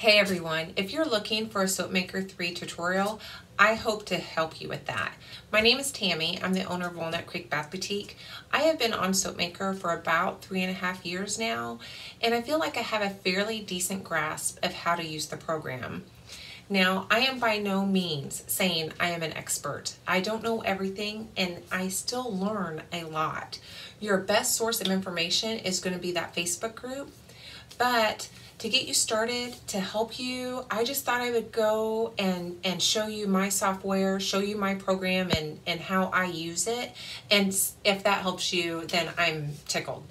Hey everyone, if you're looking for a Soapmaker 3 tutorial, I hope to help you with that. My name is Tammy. I'm the owner of Walnut Creek Bath Boutique. I have been on Soapmaker for about 3.5 years now, and I feel like I have a fairly decent grasp of how to use the program. Now, I am by no means saying I am an expert. I don't know everything, and I still learn a lot. Your best source of information is going to be that Facebook group, but to get you started, to help you, I just thought I would go and show you my software, show you my program and how I use it. And if that helps you, then I'm tickled.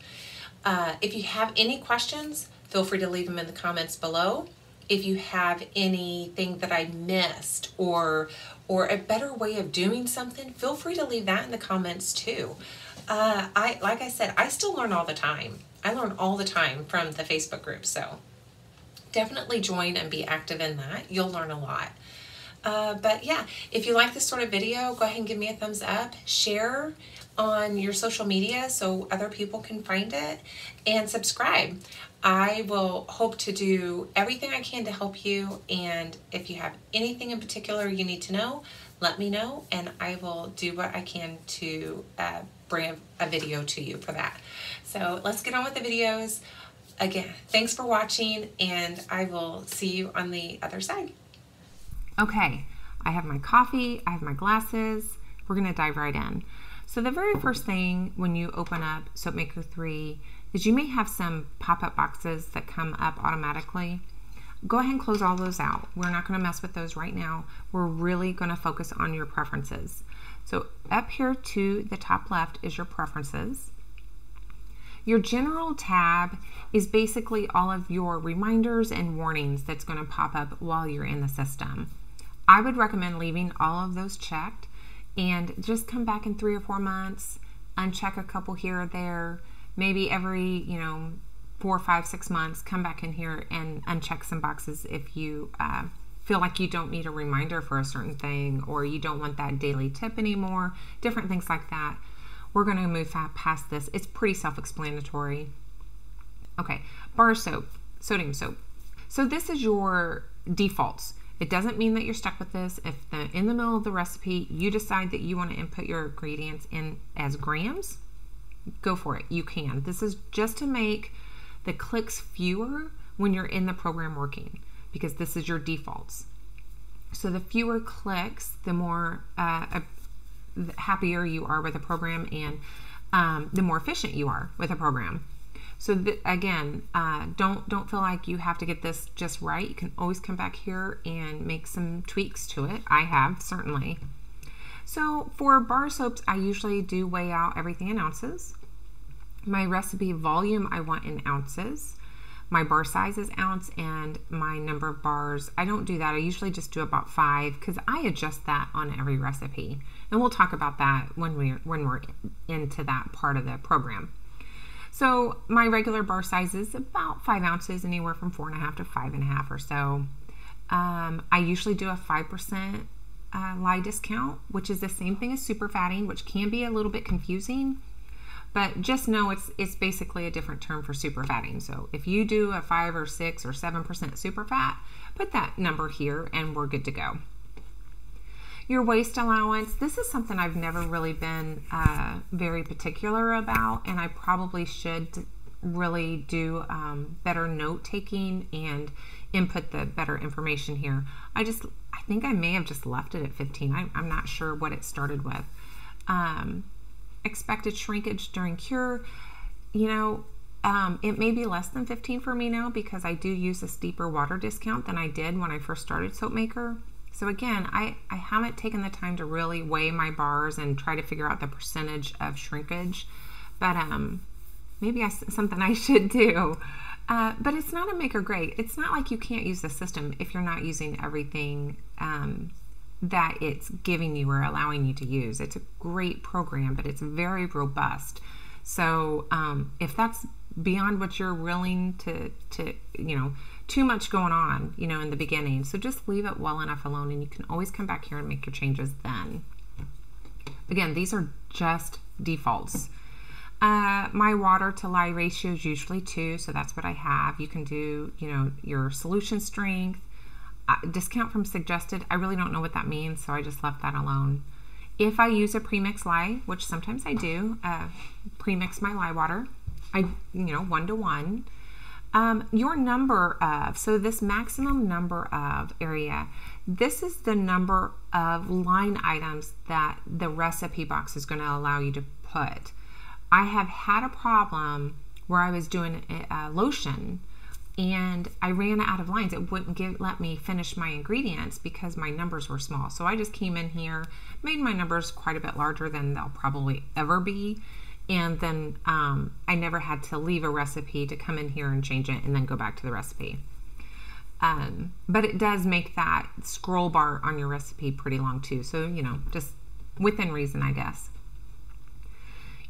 If you have any questions, feel free to leave them in the comments below. If you have anything that I missed or a better way of doing something, feel free to leave that in the comments too. Like I said, I still learn all the time. I learn all the time from the Facebook group, so definitely join and be active in that. You'll learn a lot. But yeah, if you like this sort of video, go ahead and give me a thumbs up. Share on your social media so other people can find it, and subscribe. I will hope to do everything I can to help you, and if you have anything in particular you need to know, let me know and I will do what I can to bring a video to you for that. So let's get on with the videos. Again, thanks for watching, and I will see you on the other side. Okay, I have my coffee, I have my glasses. We're gonna dive right in. So the very first thing when you open up Soapmaker 3 is you may have some pop-up boxes that come up automatically. Go ahead and close all those out. We're not gonna mess with those right now. We're really gonna focus on your preferences. So up here to the top left is your preferences. Your general tab is basically all of your reminders and warnings that's going to pop up while you're in the system. I would recommend leaving all of those checked and just come back in 3 or 4 months, uncheck a couple here or there, maybe every 4, 5, 6 months, come back in here and uncheck some boxes if you feel like you don't need a reminder for a certain thing, or you don't want that daily tip anymore, different things like that. We're going to move past this. It's pretty self-explanatory. Okay, bar soap, sodium soap. So this is your defaults. It doesn't mean that you're stuck with this. If in the middle of the recipe you decide that you want to input your ingredients in as grams, go for it. You can. This is just to make the clicks fewer when you're in the program working, because this is your defaults. So the fewer clicks, the more the happier you are with a program, and the more efficient you are with a program. So again, don't feel like you have to get this just right. You can always come back here and make some tweaks to it. I have, certainly. So for bar soaps, I usually do weigh out everything in ounces. My recipe volume I want in ounces. My bar size is ounce, and my number of bars, I don't do that. I usually just do about 5 because I adjust that on every recipe. And we'll talk about that when we're into that part of the program. So my regular bar size is about 5 ounces, anywhere from 4.5 to 5.5 or so. I usually do a 5% lye discount, which is the same thing as super fatting, which can be a little bit confusing. But just know it's basically a different term for super fatting. So if you do a 5 or 6 or 7% super fat, put that number here and we're good to go. Your waste allowance, this is something I've never really been very particular about, and I probably should really do better note taking and input the better information here. I think I may have just left it at 15. I'm not sure what it started with. Expected shrinkage during cure, it may be less than 15 for me now because I do use a steeper water discount than I did when I first started Soapmaker. So again, I haven't taken the time to really weigh my bars and try to figure out the percentage of shrinkage, but maybe something I should do. But it's not a make or break. It's not like you can't use the system if you're not using everything that it's giving you or allowing you to use. It's a great program, but it's very robust. So if that's beyond what you're willing to too much going on, in the beginning, so just leave it well enough alone, and you can always come back here and make your changes then. Again, these are just defaults. My water to lye ratio is usually 2, so that's what I have. You can do, you know, your solution strength. Discount from suggested, I really don't know what that means, so I just left that alone. If I use a premix lye, which sometimes I do, premix my lye water, you know, 1 to 1. Your number of, so this maximum number of area, this is the number of line items that the recipe box is going to allow you to put. I have had a problem where I was doing a lotion and I ran out of lines. It wouldn't let me finish my ingredients because my numbers were small. So I just came in here, made my numbers quite a bit larger than they'll probably ever be. And then I never had to leave a recipe to come in here and change it and then go back to the recipe. But it does make that scroll bar on your recipe pretty long too. So, you know, just within reason, I guess.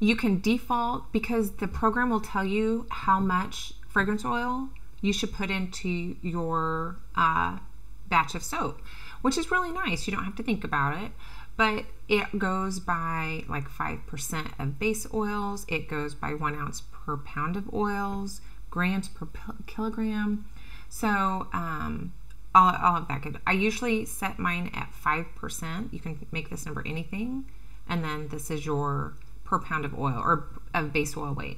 You can default, because the program will tell you how much fragrance oil you should put into your batch of soap, which is really nice. You don't have to think about it, but it goes by like 5% of base oils. It goes by 1 ounce per pound of oils, grams per kilogram. So all of that good. I usually set mine at 5%. You can make this number anything, and then this is your per pound of oil or of base oil weight.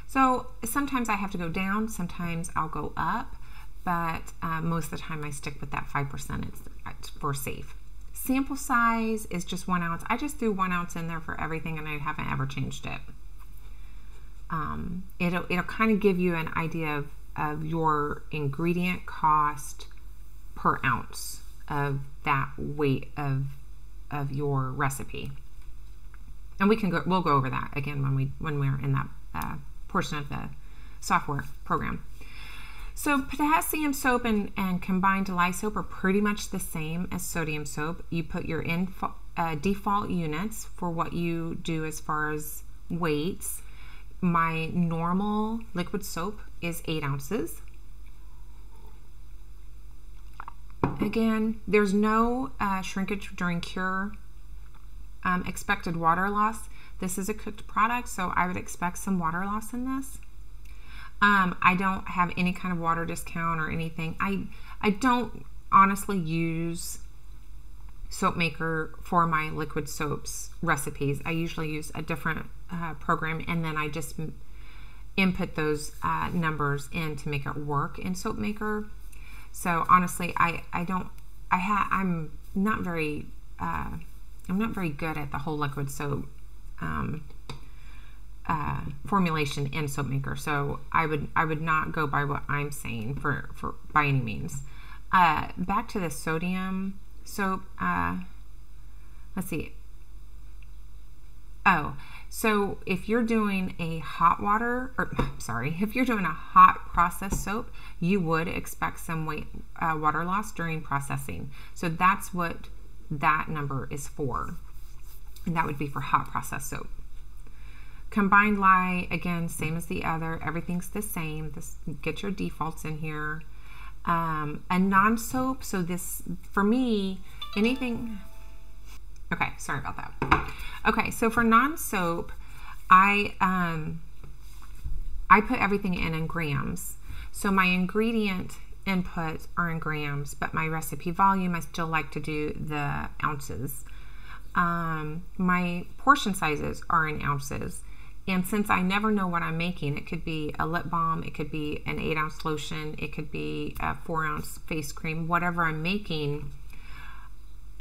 So sometimes I have to go down, sometimes I'll go up, but most of the time I stick with that 5%. It's for safe. Sample size is just 1 ounce. I just threw 1 ounce in there for everything, and I haven't ever changed it. It'll kind of give you an idea of your ingredient cost per ounce of that weight of your recipe. And we'll go over that again when we're in that portion of the software program. So potassium soap and combined lye soap are pretty much the same as sodium soap. You put your default units for what you do as far as weights. My normal liquid soap is 8 ounces. Again, there's no shrinkage during cure. Expected water loss. This is a cooked product, so I would expect some water loss in this. I don't have any kind of water discount or anything. I don't honestly use Soapmaker for my liquid soaps recipes. I usually use a different program, and then I just input those numbers in to make it work in Soapmaker. So honestly, I'm not very good at the whole liquid soap formulation in Soapmaker, so I would not go by what I'm saying for by any means. Back to the sodium soap. Let's see. Oh, so if you're doing a if you're doing a hot process soap, you would expect some water loss during processing. So that's what that number is for, and that would be for hot process soap. Combined lye, again, same as the other. Everything's the same. Get your defaults in here. A non-soap, so this, for me, anything... Okay, sorry about that. Okay, so for non-soap, I put everything in grams. So my ingredient inputs are in grams, but my recipe volume, I still like to do the ounces. My portion sizes are in ounces. And since I never know what I'm making, it could be a lip balm, it could be an 8 ounce lotion, it could be a 4 ounce face cream, whatever I'm making,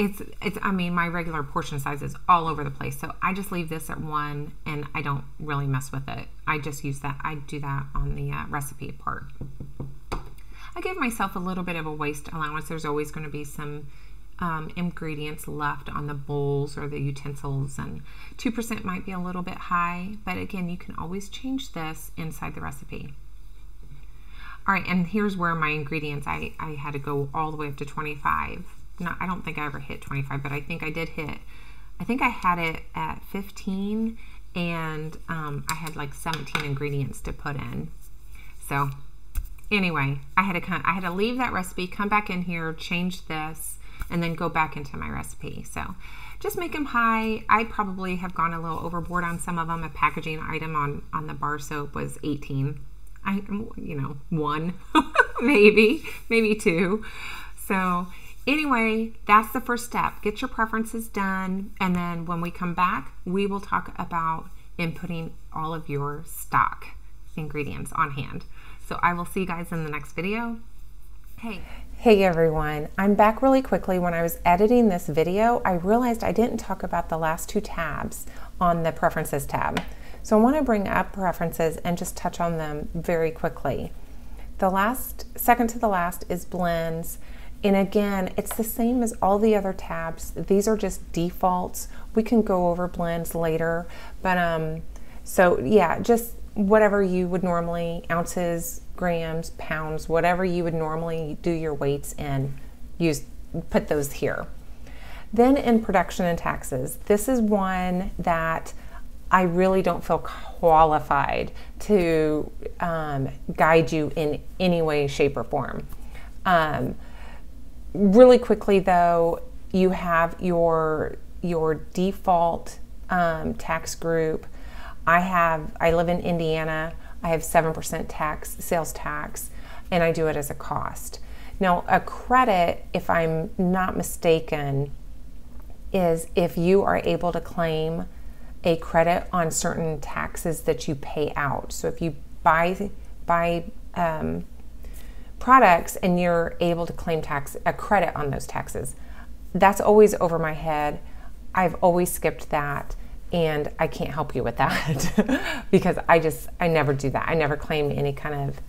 I mean, my regular portion size is all over the place. So I just leave this at 1 and I don't really mess with it. I just use that. I do that on the recipe part. I give myself a little bit of a waste allowance. There's always going to be some ingredients left on the bowls or the utensils, and 2% might be a little bit high, but again, you can always change this inside the recipe. All right, and here's where my ingredients, I had to go all the way up to 25. I don't think I ever hit 25, but I think I did hit, I think I had it at 15, and I had like 17 ingredients to put in. So anyway, I had to leave that recipe, come back in here, change this, and then go back into my recipe. So just make them high. I probably have gone a little overboard on some of them. A packaging item on the bar soap was 18. One, maybe two. So anyway, that's the first step. Get your preferences done. And then when we come back, we will talk about inputting all of your stock ingredients on hand. So I will see you guys in the next video. Hey everyone, I'm back really quickly. When I was editing this video, I realized I didn't talk about the last two tabs on the preferences tab. So I want to bring up preferences and just touch on them very quickly. Second to the last is blends. And again, it's the same as all the other tabs. These are just defaults. We can go over blends later, but so yeah, just whatever you would normally, ounces, grams, pounds, whatever you would normally do your weights in, put those here. Then in production and taxes, this is one that I really don't feel qualified to guide you in any way, shape, or form. Really quickly though, you have your default tax group. I live in Indiana. I have 7% sales tax, and I do it as a cost. Now, a credit, if I'm not mistaken, is if you are able to claim a credit on certain taxes that you pay out. So if you buy products and you're able to claim a credit on those taxes, that's always over my head. I've always skipped that. And I can't help you with that because I never do that. I never claim any kind of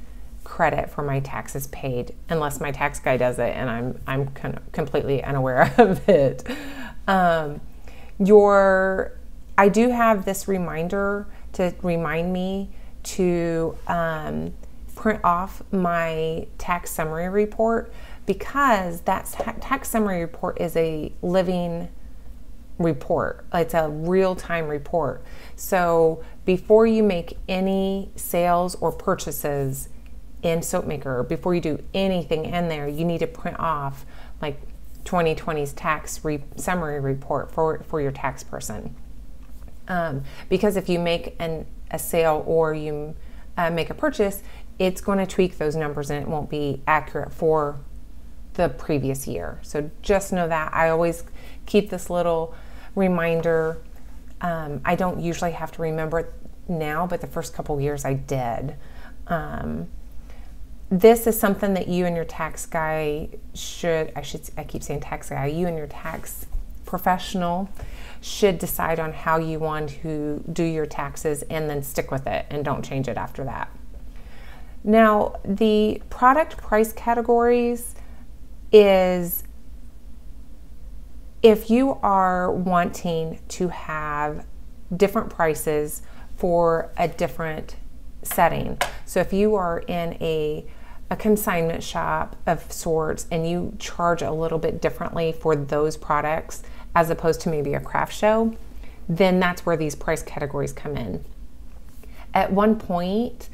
credit for my taxes paid unless my tax guy does it and I'm kind of completely unaware of it. I do have this reminder to remind me to print off my tax summary report, because that tax summary report is a living report. It's a real-time report. So before you make any sales or purchases in Soapmaker, before you do anything in there, you need to print off like 2020's tax summary report for your tax person. Because if you make a sale or you make a purchase, it's going to tweak those numbers and it won't be accurate for the previous year. So just know that. I always keep this little reminder. I don't usually have to remember it now, but the first couple years I did. This is something that you and your tax guy I keep saying tax guy, you and your tax professional should decide on how you want to do your taxes and then stick with it and don't change it after that. Now, the product price categories is if you are wanting to have different prices for a different setting. So if you are in a consignment shop of sorts and you charge a little bit differently for those products as opposed to maybe a craft show, then that's where these price categories come in. At one point,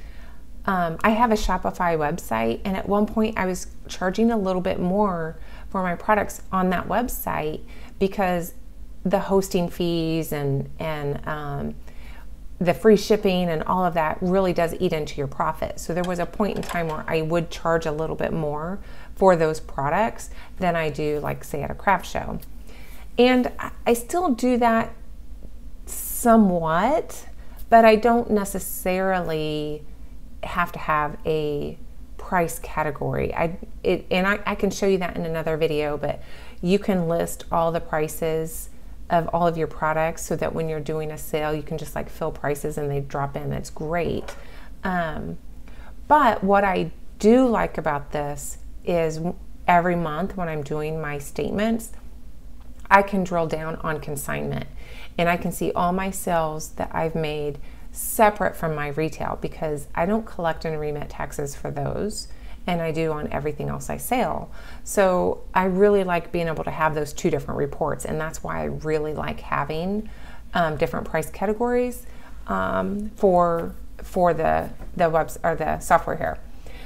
I have a Shopify website, and at one point I was charging a little bit more for my products on that website because the hosting fees and the free shipping and all of that really does eat into your profit. So there was a point in time where I would charge a little bit more for those products than I do, like say at a craft show. And I still do that somewhat, but I don't necessarily have to have a price category. I can show you that in another video, but you can list all the prices of all of your products so that when you're doing a sale, you can just like fill prices and they drop in. That's great. But what I do like about this is every month when I'm doing my statements, I can drill down on consignment and I can see all my sales that I've made separate from my retail, because I don't collect and remit taxes for those, and I do on everything else I sell. So I really like being able to have those two different reports, and that's why I really like having different price categories for the webs or the software here.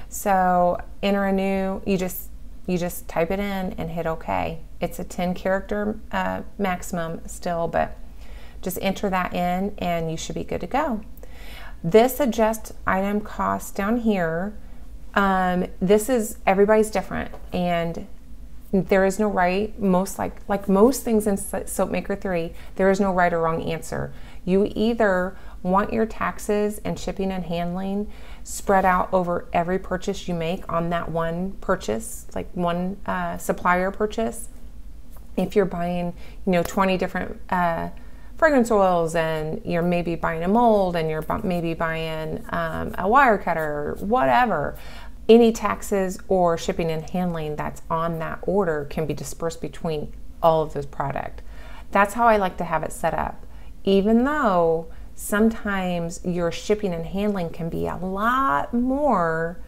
So enter a new, you just You just type it in and hit OK. It's a 10 character maximum still, but just enter that in and you should be good to go. This adjust item cost down here, this is, everybody's different, and there is no right, like most things in Soapmaker 3, there is no right or wrong answer. You either want your taxes and shipping and handling spread out over every purchase you make on that one purchase, like one supplier purchase. If you're buying, 20 different fragrance oils, and you're maybe buying a mold, and you're maybe buying a wire cutter, or whatever, any taxes or shipping and handling that's on that order can be dispersed between all of those products. That's how I like to have it set up, even though sometimes your shipping and handling can be a lot more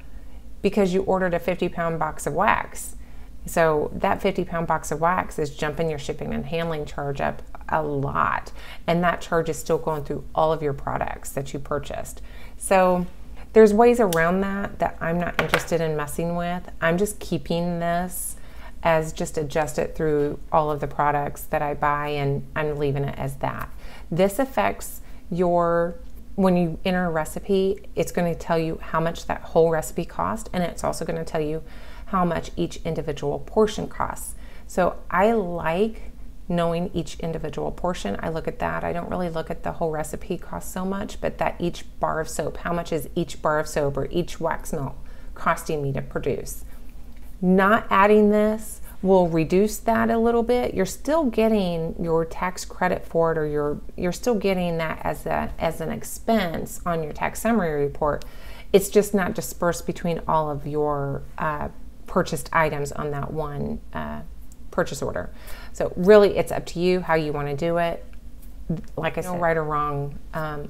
because you ordered a 50-pound box of wax. So that 50-pound box of wax is jumping your shipping and handling charge up a lot, and that charge is still going through all of your products that you purchased. So there's ways around that I'm not interested in messing with. I'm just keeping this as just adjust it through all of the products that I buy, and I'm leaving it as that. This affects when you enter a recipe, it's going to tell you how much that whole recipe cost, and it's also going to tell you how much each individual portion costs. So I like knowing each individual portion. I look at that. I don't really look at the whole recipe cost so much, but that each bar of soap, how much is each bar of soap or each wax melt costing me to produce? Not adding this will reduce that a little bit. You're still getting your tax credit for it, or you're still getting that as an expense on your tax summary report. It's just not dispersed between all of your purchased items on that one purchase order. So really, it's up to you how you want to do it. Like I said, no right or wrong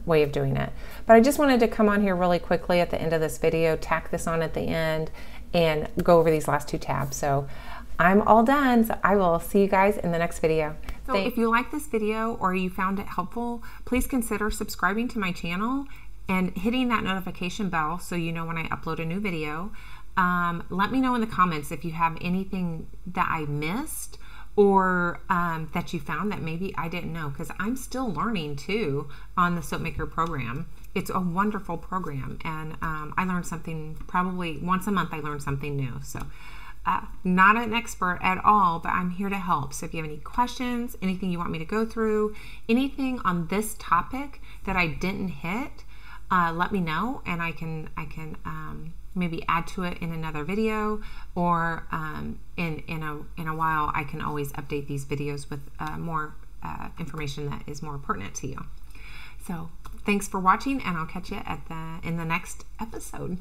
way of doing it. But I just wanted to come on here really quickly at the end of this video, tack this on at the end, and go over these last two tabs. So I'm all done. So I will see you guys in the next video. So if you like this video or you found it helpful, please consider subscribing to my channel and hitting that notification bell so you know when I upload a new video. Let me know in the comments if you have anything that I missed, or that you found that maybe I didn't know, because I'm still learning too on the Soapmaker program. It's a wonderful program, and I learn something probably once a month. I learn something new. So not an expert at all, but I'm here to help. So if you have any questions, anything you want me to go through, anything on this topic that I didn't hit, let me know, and I can maybe add to it in another video, or in a while I can always update these videos with more information that is more pertinent to you. So thanks for watching, and I'll catch you in the next episode.